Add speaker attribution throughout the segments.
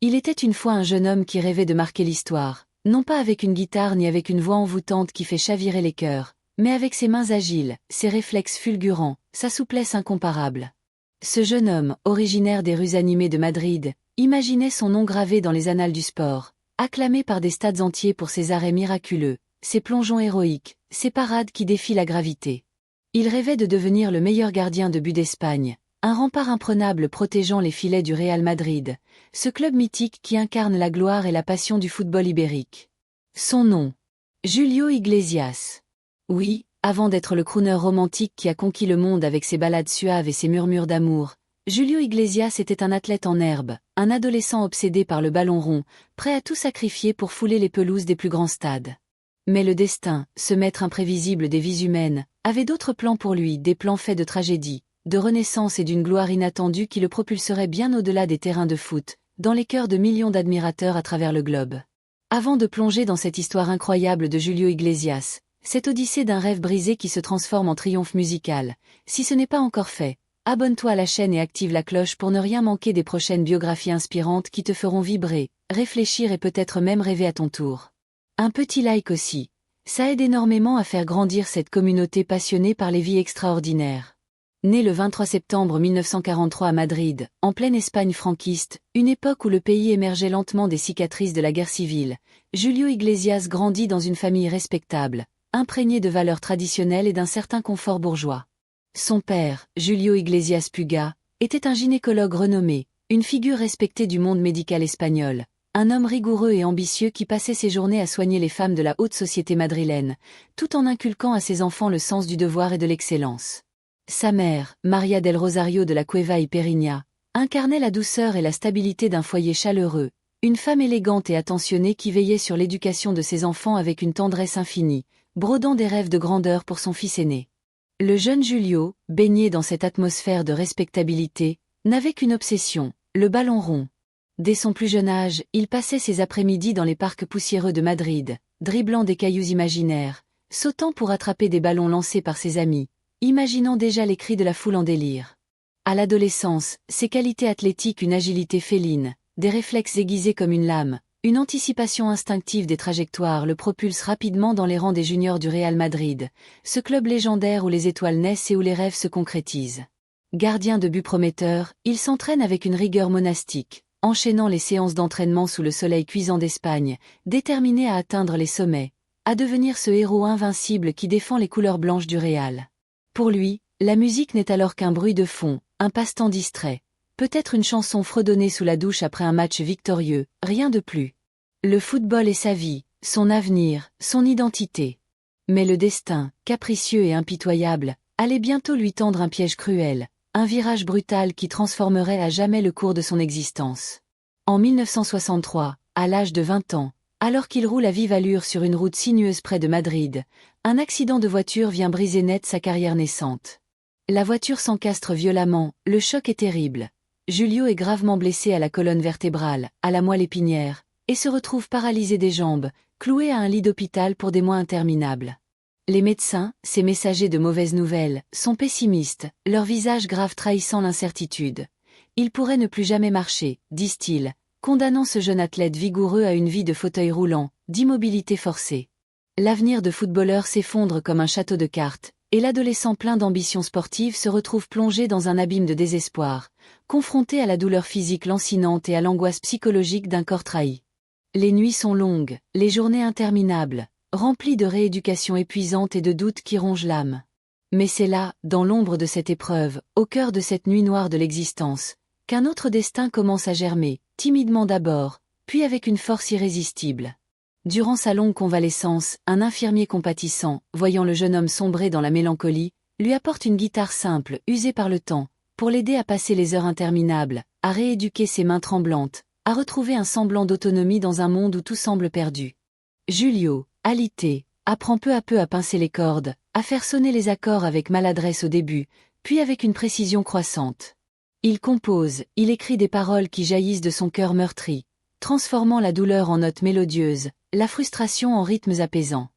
Speaker 1: Il était une fois un jeune homme qui rêvait de marquer l'histoire, non pas avec une guitare ni avec une voix envoûtante qui fait chavirer les cœurs, mais avec ses mains agiles, ses réflexes fulgurants, sa souplesse incomparable. Ce jeune homme, originaire des rues animées de Madrid, imaginait son nom gravé dans les annales du sport, acclamé par des stades entiers pour ses arrêts miraculeux, ses plongeons héroïques, ses parades qui défient la gravité. Il rêvait de devenir le meilleur gardien de but d'Espagne, un rempart imprenable protégeant les filets du Real Madrid, ce club mythique qui incarne la gloire et la passion du football ibérique. Son nom. Julio Iglesias. Oui, avant d'être le crooner romantique qui a conquis le monde avec ses ballades suaves et ses murmures d'amour, Julio Iglesias était un athlète en herbe, un adolescent obsédé par le ballon rond, prêt à tout sacrifier pour fouler les pelouses des plus grands stades. Mais le destin, ce maître imprévisible des vies humaines, avait d'autres plans pour lui, des plans faits de tragédie, de renaissance et d'une gloire inattendue qui le propulserait bien au-delà des terrains de foot, dans les cœurs de millions d'admirateurs à travers le globe. Avant de plonger dans cette histoire incroyable de Julio Iglesias, cette odyssée d'un rêve brisé qui se transforme en triomphe musical, si ce n'est pas encore fait, abonne-toi à la chaîne et active la cloche pour ne rien manquer des prochaines biographies inspirantes qui te feront vibrer, réfléchir et peut-être même rêver à ton tour. Un petit like aussi, ça aide énormément à faire grandir cette communauté passionnée par les vies extraordinaires. Né le 23 septembre 1943 à Madrid, en pleine Espagne franquiste, une époque où le pays émergeait lentement des cicatrices de la guerre civile, Julio Iglesias grandit dans une famille respectable, imprégnée de valeurs traditionnelles et d'un certain confort bourgeois. Son père, Julio Iglesias Puga, était un gynécologue renommé, une figure respectée du monde médical espagnol, un homme rigoureux et ambitieux qui passait ses journées à soigner les femmes de la haute société madrilène, tout en inculquant à ses enfants le sens du devoir et de l'excellence. Sa mère, Maria del Rosario de la Cueva y Periña, incarnait la douceur et la stabilité d'un foyer chaleureux, une femme élégante et attentionnée qui veillait sur l'éducation de ses enfants avec une tendresse infinie, brodant des rêves de grandeur pour son fils aîné. Le jeune Julio, baigné dans cette atmosphère de respectabilité, n'avait qu'une obsession, le ballon rond. Dès son plus jeune âge, il passait ses après-midi dans les parcs poussiéreux de Madrid, dribblant des cailloux imaginaires, sautant pour attraper des ballons lancés par ses amis, imaginant déjà les cris de la foule en délire. À l'adolescence, ses qualités athlétiques, une agilité féline, des réflexes aiguisés comme une lame, une anticipation instinctive des trajectoires le propulsent rapidement dans les rangs des juniors du Real Madrid, ce club légendaire où les étoiles naissent et où les rêves se concrétisent. Gardien de but prometteur, il s'entraîne avec une rigueur monastique, enchaînant les séances d'entraînement sous le soleil cuisant d'Espagne, déterminé à atteindre les sommets, à devenir ce héros invincible qui défend les couleurs blanches du Real. Pour lui, la musique n'est alors qu'un bruit de fond, un passe-temps distrait, peut-être une chanson fredonnée sous la douche après un match victorieux, rien de plus. Le football est sa vie, son avenir, son identité. Mais le destin, capricieux et impitoyable, allait bientôt lui tendre un piège cruel, un virage brutal qui transformerait à jamais le cours de son existence. En 1963, à l'âge de 20 ans, alors qu'il roule à vive allure sur une route sinueuse près de Madrid, un accident de voiture vient briser net sa carrière naissante. La voiture s'encastre violemment, le choc est terrible. Julio est gravement blessé à la colonne vertébrale, à la moelle épinière, et se retrouve paralysé des jambes, cloué à un lit d'hôpital pour des mois interminables. Les médecins, ces messagers de mauvaises nouvelles, sont pessimistes, leur visage grave trahissant l'incertitude. Il pourrait ne plus jamais marcher, disent-ils, condamnant ce jeune athlète vigoureux à une vie de fauteuil roulant, d'immobilité forcée. L'avenir de footballeur s'effondre comme un château de cartes, et l'adolescent plein d'ambitions sportives se retrouve plongé dans un abîme de désespoir, confronté à la douleur physique lancinante et à l'angoisse psychologique d'un corps trahi. Les nuits sont longues, les journées interminables, remplies de rééducation épuisante et de doutes qui rongent l'âme. Mais c'est là, dans l'ombre de cette épreuve, au cœur de cette nuit noire de l'existence, qu'un autre destin commence à germer, timidement d'abord, puis avec une force irrésistible. Durant sa longue convalescence, un infirmier compatissant, voyant le jeune homme sombrer dans la mélancolie, lui apporte une guitare simple, usée par le temps, pour l'aider à passer les heures interminables, à rééduquer ses mains tremblantes, à retrouver un semblant d'autonomie dans un monde où tout semble perdu. Julio, alité, apprend peu à peu à pincer les cordes, à faire sonner les accords avec maladresse au début, puis avec une précision croissante. Il compose, il écrit des paroles qui jaillissent de son cœur meurtri, transformant la douleur en notes mélodieuses, la frustration en rythmes apaisants.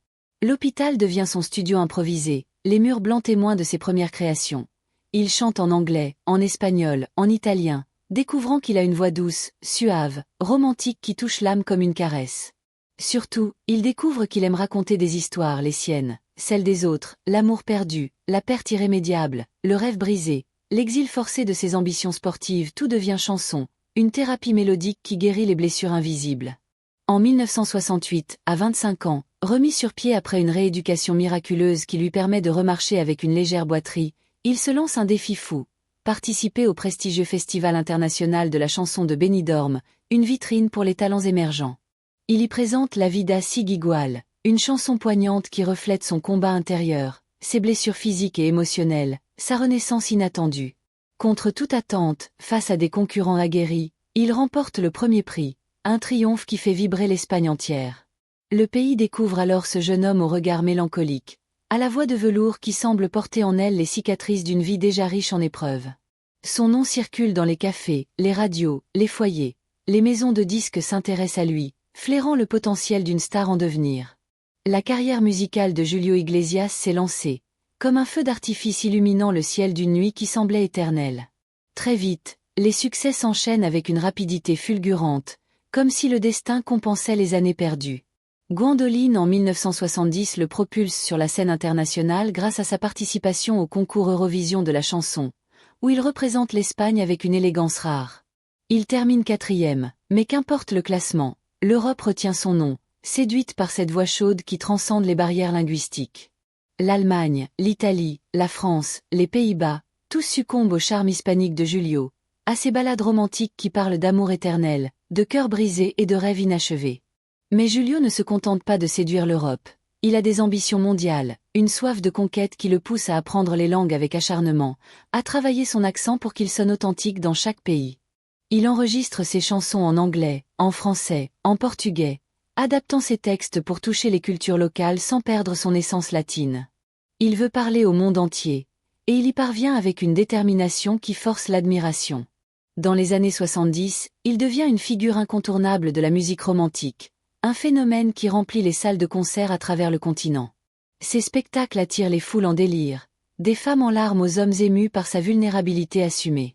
Speaker 1: L'hôpital devient son studio improvisé, les murs blancs témoins de ses premières créations. Il chante en anglais, en espagnol, en italien, découvrant qu'il a une voix douce, suave, romantique qui touche l'âme comme une caresse. Surtout, il découvre qu'il aime raconter des histoires, les siennes, celles des autres, l'amour perdu, la perte irrémédiable, le rêve brisé, l'exil forcé de ses ambitions sportives, tout devient chanson, une thérapie mélodique qui guérit les blessures invisibles. En 1968, à 25 ans, remis sur pied après une rééducation miraculeuse qui lui permet de remarcher avec une légère boiterie, il se lance un défi fou. Participer au prestigieux Festival international de la chanson de Benidorm, une vitrine pour les talents émergents. Il y présente La Vida sigue igual, une chanson poignante qui reflète son combat intérieur, ses blessures physiques et émotionnelles, sa renaissance inattendue. Contre toute attente, face à des concurrents aguerris, il remporte le premier prix, un triomphe qui fait vibrer l'Espagne entière. Le pays découvre alors ce jeune homme au regard mélancolique, à la voix de velours qui semble porter en elle les cicatrices d'une vie déjà riche en épreuves. Son nom circule dans les cafés, les radios, les foyers. Les maisons de disques s'intéressent à lui, flairant le potentiel d'une star en devenir. La carrière musicale de Julio Iglesias s'est lancée, comme un feu d'artifice illuminant le ciel d'une nuit qui semblait éternelle. Très vite, les succès s'enchaînent avec une rapidité fulgurante, comme si le destin compensait les années perdues. Gwendoline en 1970 le propulse sur la scène internationale grâce à sa participation au concours Eurovision de la chanson, où il représente l'Espagne avec une élégance rare. Il termine 4e, mais qu'importe le classement, l'Europe retient son nom, séduite par cette voix chaude qui transcende les barrières linguistiques. L'Allemagne, l'Italie, la France, les Pays-Bas, tous succombent au charme hispanique de Julio, à ses ballades romantiques qui parlent d'amour éternel, de cœurs brisés et de rêves inachevés. Mais Julio ne se contente pas de séduire l'Europe. Il a des ambitions mondiales, une soif de conquête qui le pousse à apprendre les langues avec acharnement, à travailler son accent pour qu'il sonne authentique dans chaque pays. Il enregistre ses chansons en anglais, en français, en portugais, adaptant ses textes pour toucher les cultures locales sans perdre son essence latine. Il veut parler au monde entier, et il y parvient avec une détermination qui force l'admiration. Dans les années 70, il devient une figure incontournable de la musique romantique, un phénomène qui remplit les salles de concert à travers le continent. Ses spectacles attirent les foules en délire, des femmes en larmes aux hommes émus par sa vulnérabilité assumée.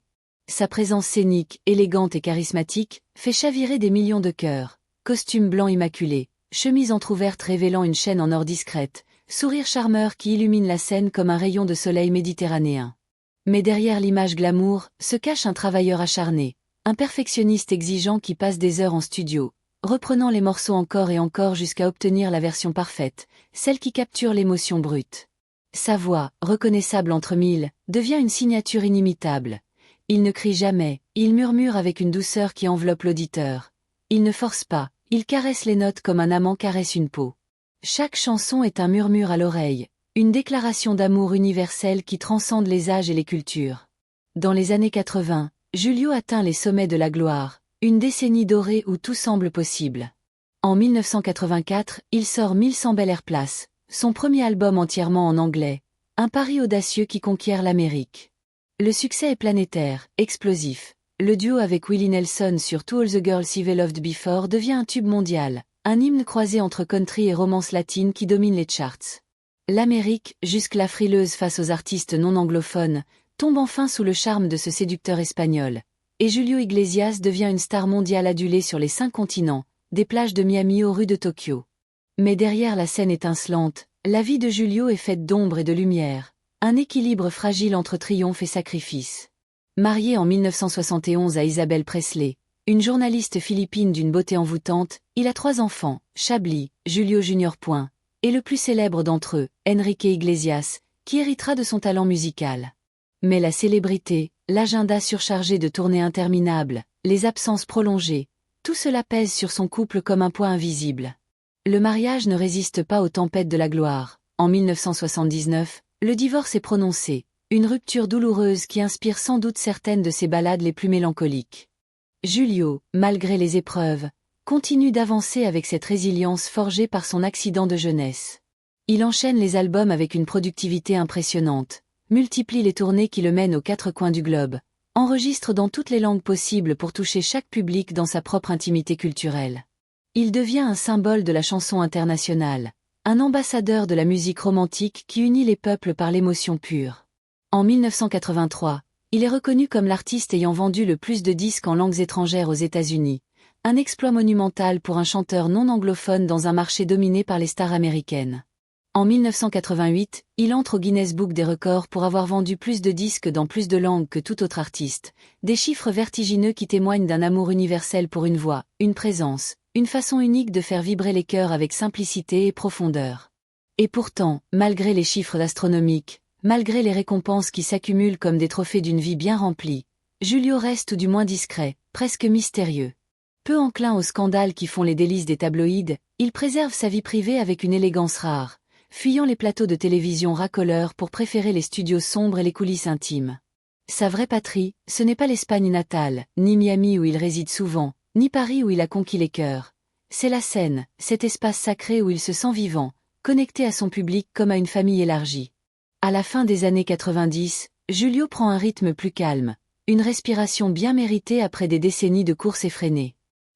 Speaker 1: Sa présence scénique, élégante et charismatique, fait chavirer des millions de cœurs. Costume blanc immaculé, chemise entr'ouverte révélant une chaîne en or discrète, sourire charmeur qui illumine la scène comme un rayon de soleil méditerranéen. Mais derrière l'image glamour, se cache un travailleur acharné, un perfectionniste exigeant qui passe des heures en studio, reprenant les morceaux encore et encore jusqu'à obtenir la version parfaite, celle qui capture l'émotion brute. Sa voix, reconnaissable entre mille, devient une signature inimitable. Il ne crie jamais, il murmure avec une douceur qui enveloppe l'auditeur. Il ne force pas, il caresse les notes comme un amant caresse une peau. Chaque chanson est un murmure à l'oreille, une déclaration d'amour universelle qui transcende les âges et les cultures. Dans les années 80, Julio atteint les sommets de la gloire, une décennie dorée où tout semble possible. En 1984, il sort 1100 Bel Air Place, son premier album entièrement en anglais, un pari audacieux qui conquiert l'Amérique. Le succès est planétaire, explosif. Le duo avec Willie Nelson sur To All the Girls I've Loved Before devient un tube mondial, un hymne croisé entre country et romance latine qui domine les charts. L'Amérique, jusque-là frileuse face aux artistes non anglophones, tombe enfin sous le charme de ce séducteur espagnol, et Julio Iglesias devient une star mondiale adulée sur les 5 continents, des plages de Miami aux rues de Tokyo. Mais derrière la scène étincelante, la vie de Julio est faite d'ombre et de lumière, un équilibre fragile entre triomphe et sacrifice. Marié en 1971 à Isabel Presley, une journaliste philippine d'une beauté envoûtante, il a 3 enfants, Chablis, Julio Jr. Et le plus célèbre d'entre eux, Enrique Iglesias, qui héritera de son talent musical. Mais la célébrité, l'agenda surchargé de tournées interminables, les absences prolongées, tout cela pèse sur son couple comme un poids invisible. Le mariage ne résiste pas aux tempêtes de la gloire. En 1979, le divorce est prononcé, une rupture douloureuse qui inspire sans doute certaines de ses ballades les plus mélancoliques. Julio, malgré les épreuves, continue d'avancer avec cette résilience forgée par son accident de jeunesse. Il enchaîne les albums avec une productivité impressionnante, multiplie les tournées qui le mènent aux 4 coins du globe, enregistre dans toutes les langues possibles pour toucher chaque public dans sa propre intimité culturelle. Il devient un symbole de la chanson internationale, un ambassadeur de la musique romantique qui unit les peuples par l'émotion pure. En 1983, il est reconnu comme l'artiste ayant vendu le plus de disques en langues étrangères aux États-Unis. Un exploit monumental pour un chanteur non anglophone dans un marché dominé par les stars américaines. En 1988, il entre au Guinness Book des records pour avoir vendu plus de disques dans plus de langues que tout autre artiste. Des chiffres vertigineux qui témoignent d'un amour universel pour une voix, une présence, une façon unique de faire vibrer les cœurs avec simplicité et profondeur. Et pourtant, malgré les chiffres astronomiques, malgré les récompenses qui s'accumulent comme des trophées d'une vie bien remplie, Julio reste tout du moins discret, presque mystérieux. Peu enclin aux scandales qui font les délices des tabloïds, il préserve sa vie privée avec une élégance rare, fuyant les plateaux de télévision racoleurs pour préférer les studios sombres et les coulisses intimes. Sa vraie patrie, ce n'est pas l'Espagne natale, ni Miami où il réside souvent, ni Paris où il a conquis les cœurs. C'est la scène, cet espace sacré où il se sent vivant, connecté à son public comme à une famille élargie. À la fin des années 90, Julio prend un rythme plus calme, une respiration bien méritée après des décennies de courses effrénées.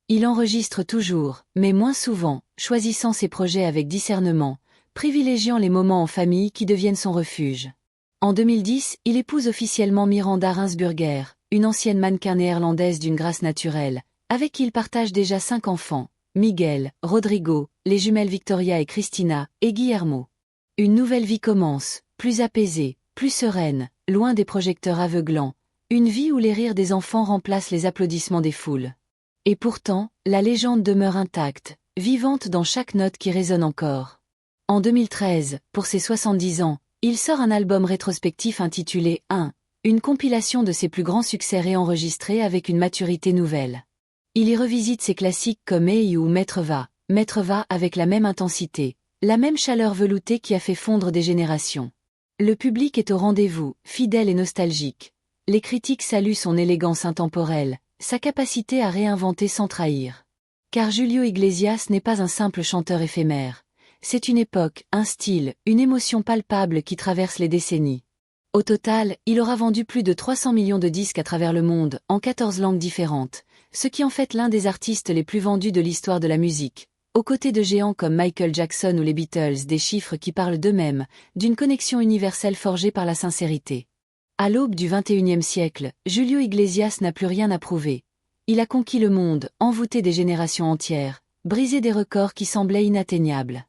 Speaker 1: Il enregistre toujours, mais moins souvent, choisissant ses projets avec discernement, privilégiant les moments en famille qui deviennent son refuge. En 2010, il épouse officiellement Miranda Reinsburger, une ancienne mannequin néerlandaise d'une grâce naturelle, avec qui il partage déjà 5 enfants, Miguel, Rodrigo, les jumelles Victoria et Cristina, et Guillermo. Une nouvelle vie commence, plus apaisée, plus sereine, loin des projecteurs aveuglants, une vie où les rires des enfants remplacent les applaudissements des foules. Et pourtant, la légende demeure intacte, vivante dans chaque note qui résonne encore. En 2013, pour ses 70 ans, il sort un album rétrospectif intitulé 1, une compilation de ses plus grands succès réenregistrés avec une maturité nouvelle. Il y revisite ses classiques comme Hey ou Maître va avec la même intensité, la même chaleur veloutée qui a fait fondre des générations. Le public est au rendez-vous, fidèle et nostalgique. Les critiques saluent son élégance intemporelle, sa capacité à réinventer sans trahir. Car Julio Iglesias n'est pas un simple chanteur éphémère. C'est une époque, un style, une émotion palpable qui traverse les décennies. Au total, il aura vendu plus de 300 millions de disques à travers le monde, en 14 langues différentes, ce qui en fait l'un des artistes les plus vendus de l'histoire de la musique. Aux côtés de géants comme Michael Jackson ou les Beatles, des chiffres qui parlent d'eux-mêmes, d'une connexion universelle forgée par la sincérité. À l'aube du XXIe siècle, Julio Iglesias n'a plus rien à prouver. Il a conquis le monde, envoûté des générations entières, brisé des records qui semblaient inatteignables.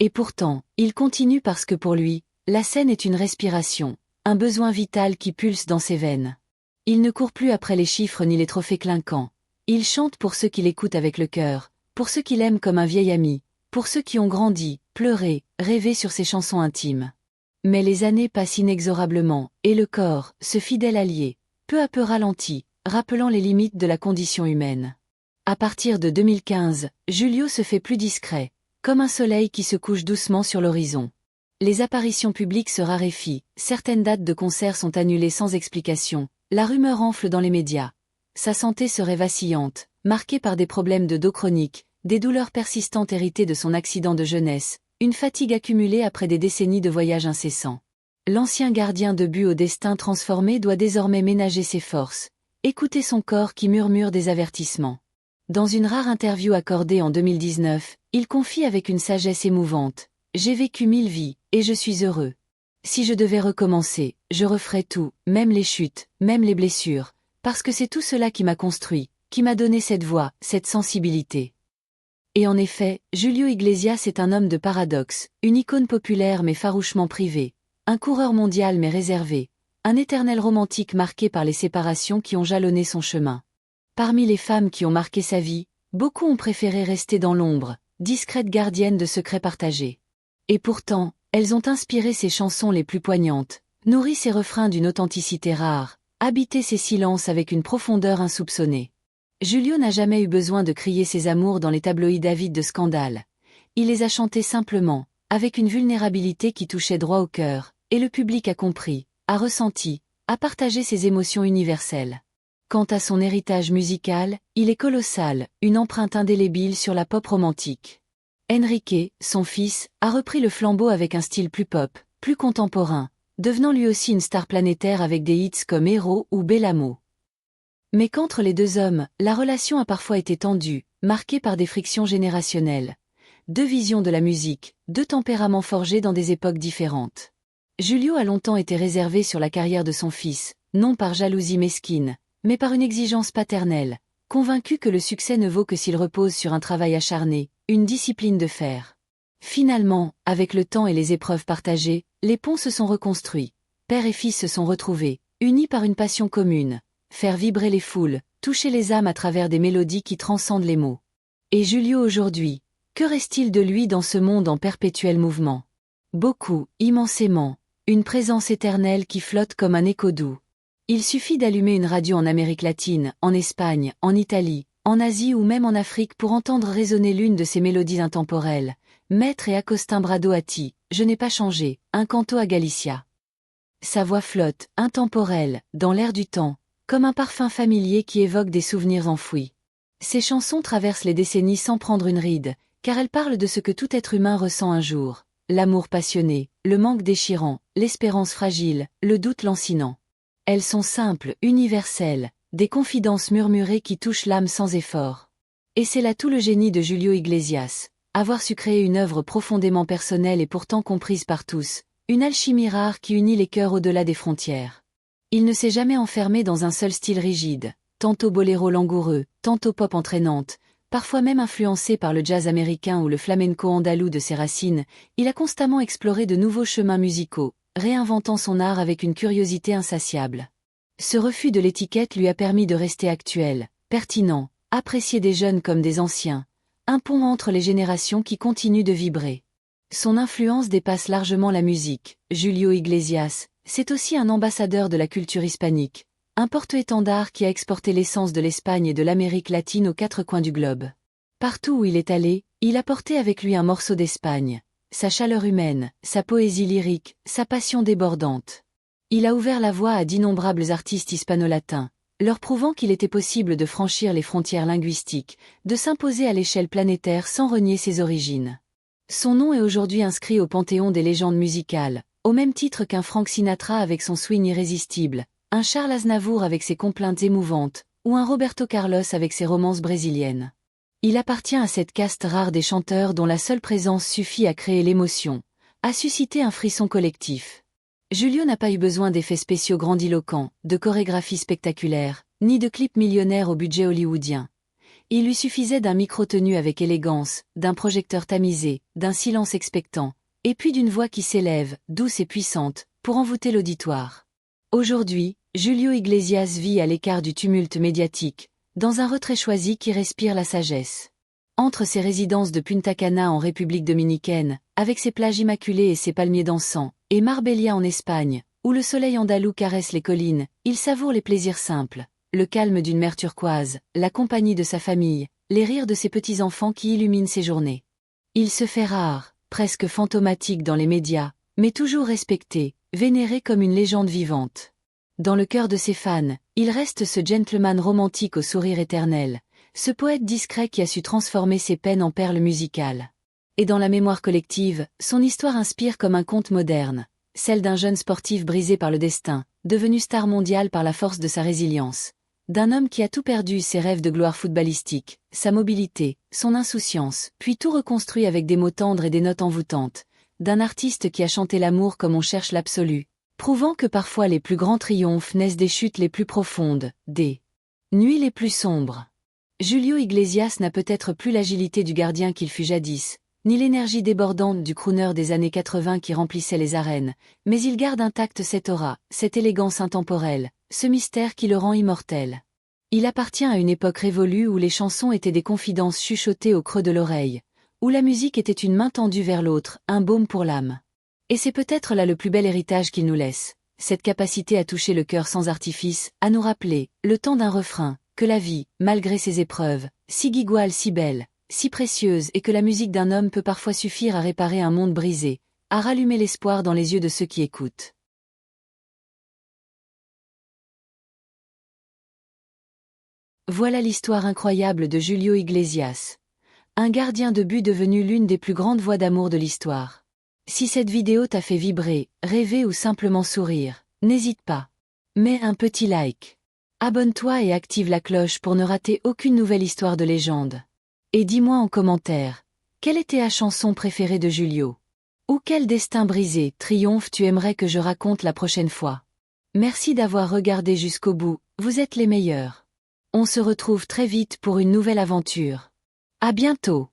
Speaker 1: Et pourtant, il continue parce que pour lui, la scène est une respiration, un besoin vital qui pulse dans ses veines. Il ne court plus après les chiffres ni les trophées clinquants. Il chante pour ceux qui l'écoutent avec le cœur, pour ceux qui l'aiment comme un vieil ami, pour ceux qui ont grandi, pleuré, rêvé sur ses chansons intimes. Mais les années passent inexorablement, et le corps, ce fidèle allié, peu à peu ralentit, rappelant les limites de la condition humaine. À partir de 2015, Julio se fait plus discret, comme un soleil qui se couche doucement sur l'horizon. Les apparitions publiques se raréfient, certaines dates de concerts sont annulées sans explication, la rumeur enfle dans les médias. Sa santé serait vacillante, marquée par des problèmes de dos chroniques, des douleurs persistantes héritées de son accident de jeunesse, une fatigue accumulée après des décennies de voyages incessants. L'ancien gardien de but au destin transformé doit désormais ménager ses forces, écouter son corps qui murmure des avertissements. Dans une rare interview accordée en 2019, il confie avec une sagesse émouvante « J'ai vécu 1000 vies, et je suis heureux. Si je devais recommencer, je referais tout, même les chutes, même les blessures, parce que c'est tout cela qui m'a construit, qui m'a donné cette voix, cette sensibilité. » Et en effet, Julio Iglesias est un homme de paradoxe, une icône populaire mais farouchement privée, un coureur mondial mais réservé, un éternel romantique marqué par les séparations qui ont jalonné son chemin. Parmi les femmes qui ont marqué sa vie, beaucoup ont préféré rester dans l'ombre, discrètes gardiennes de secrets partagés. Et pourtant, elles ont inspiré ses chansons les plus poignantes, nourri ses refrains d'une authenticité rare, habité ses silences avec une profondeur insoupçonnée. Julio n'a jamais eu besoin de crier ses amours dans les tabloïds avides de scandales. Il les a chantés simplement, avec une vulnérabilité qui touchait droit au cœur, et le public a compris, a ressenti, a partagé ses émotions universelles. Quant à son héritage musical, il est colossal, une empreinte indélébile sur la pop romantique. Enrique, son fils, a repris le flambeau avec un style plus pop, plus contemporain, devenant lui aussi une star planétaire avec des hits comme Héros ou Bellamo. Mais qu'entre les deux hommes, la relation a parfois été tendue, marquée par des frictions générationnelles. Deux visions de la musique, deux tempéraments forgés dans des époques différentes. Julio a longtemps été réservé sur la carrière de son fils, non par jalousie mesquine, mais par une exigence paternelle, convaincu que le succès ne vaut que s'il repose sur un travail acharné, une discipline de fer. Finalement, avec le temps et les épreuves partagées, les ponts se sont reconstruits. Père et fils se sont retrouvés, unis par une passion commune, faire vibrer les foules, toucher les âmes à travers des mélodies qui transcendent les mots. Et Julio aujourd'hui, que reste-t-il de lui dans ce monde en perpétuel mouvement? Beaucoup, immensément, une présence éternelle qui flotte comme un écho doux. Il suffit d'allumer une radio en Amérique latine, en Espagne, en Italie, en Asie ou même en Afrique pour entendre résonner l'une de ses mélodies intemporelles. Maître et Agostin Brado Atti, Je n'ai pas changé, un canto à Galicia. Sa voix flotte, intemporelle, dans l'air du temps, comme un parfum familier qui évoque des souvenirs enfouis. Ses chansons traversent les décennies sans prendre une ride, car elles parlent de ce que tout être humain ressent un jour. L'amour passionné, le manque déchirant, l'espérance fragile, le doute lancinant. Elles sont simples, universelles, des confidences murmurées qui touchent l'âme sans effort. Et c'est là tout le génie de Julio Iglesias, avoir su créer une œuvre profondément personnelle et pourtant comprise par tous, une alchimie rare qui unit les cœurs au-delà des frontières. Il ne s'est jamais enfermé dans un seul style rigide, tantôt boléro langoureux, tantôt pop entraînante, parfois même influencé par le jazz américain ou le flamenco andalou de ses racines, il a constamment exploré de nouveaux chemins musicaux, réinventant son art avec une curiosité insatiable. Ce refus de l'étiquette lui a permis de rester actuel, pertinent, apprécié des jeunes comme des anciens, un pont entre les générations qui continue de vibrer. Son influence dépasse largement la musique. Julio Iglesias, c'est aussi un ambassadeur de la culture hispanique, un porte-étendard qui a exporté l'essence de l'Espagne et de l'Amérique latine aux quatre coins du globe. Partout où il est allé, il a porté avec lui un morceau d'Espagne, sa chaleur humaine, sa poésie lyrique, sa passion débordante. Il a ouvert la voie à d'innombrables artistes hispano-latins, leur prouvant qu'il était possible de franchir les frontières linguistiques, de s'imposer à l'échelle planétaire sans renier ses origines. Son nom est aujourd'hui inscrit au panthéon des légendes musicales, au même titre qu'un Frank Sinatra avec son swing irrésistible, un Charles Aznavour avec ses complaintes émouvantes, ou un Roberto Carlos avec ses romances brésiliennes. Il appartient à cette caste rare des chanteurs dont la seule présence suffit à créer l'émotion, à susciter un frisson collectif. Julio n'a pas eu besoin d'effets spéciaux grandiloquents, de chorégraphies spectaculaires, ni de clips millionnaires au budget hollywoodien. Il lui suffisait d'un micro tenu avec élégance, d'un projecteur tamisé, d'un silence expectant, et puis d'une voix qui s'élève, douce et puissante, pour envoûter l'auditoire. Aujourd'hui, Julio Iglesias vit à l'écart du tumulte médiatique, dans un retrait choisi qui respire la sagesse. Entre ses résidences de Punta Cana en République dominicaine, avec ses plages immaculées et ses palmiers dansants, et Marbella en Espagne, où le soleil andalou caresse les collines, il savoure les plaisirs simples, le calme d'une mer turquoise, la compagnie de sa famille, les rires de ses petits-enfants qui illuminent ses journées. Il se fait rare, presque fantomatique dans les médias, mais toujours respecté, vénéré comme une légende vivante. Dans le cœur de ses fans, il reste ce gentleman romantique au sourire éternel, ce poète discret qui a su transformer ses peines en perles musicales. Et dans la mémoire collective, son histoire inspire comme un conte moderne, celle d'un jeune sportif brisé par le destin, devenu star mondiale par la force de sa résilience, d'un homme qui a tout perdu, ses rêves de gloire footballistique, sa mobilité, son insouciance, puis tout reconstruit avec des mots tendres et des notes envoûtantes, d'un artiste qui a chanté l'amour comme on cherche l'absolu, prouvant que parfois les plus grands triomphes naissent des chutes les plus profondes, des nuits les plus sombres. Julio Iglesias n'a peut-être plus l'agilité du gardien qu'il fut jadis, ni l'énergie débordante du crooner des années 80 qui remplissait les arènes, mais il garde intacte cette aura, cette élégance intemporelle, ce mystère qui le rend immortel. Il appartient à une époque révolue où les chansons étaient des confidences chuchotées au creux de l'oreille, où la musique était une main tendue vers l'autre, un baume pour l'âme. Et c'est peut-être là le plus bel héritage qu'il nous laisse, cette capacité à toucher le cœur sans artifice, à nous rappeler, le temps d'un refrain, que la vie, malgré ses épreuves, si guiguale, si belle, si précieuse et que la musique d'un homme peut parfois suffire à réparer un monde brisé, à rallumer l'espoir dans les yeux de ceux qui écoutent. Voilà l'histoire incroyable de Julio Iglesias. Un gardien de but devenu l'une des plus grandes voix d'amour de l'histoire. Si cette vidéo t'a fait vibrer, rêver ou simplement sourire, n'hésite pas. Mets un petit like. Abonne-toi et active la cloche pour ne rater aucune nouvelle histoire de légende. Et dis-moi en commentaire, quelle était ta chanson préférée de Julio? Ou quel destin brisé, triomphe tu aimerais que je raconte la prochaine fois? Merci d'avoir regardé jusqu'au bout, vous êtes les meilleurs. On se retrouve très vite pour une nouvelle aventure. À bientôt.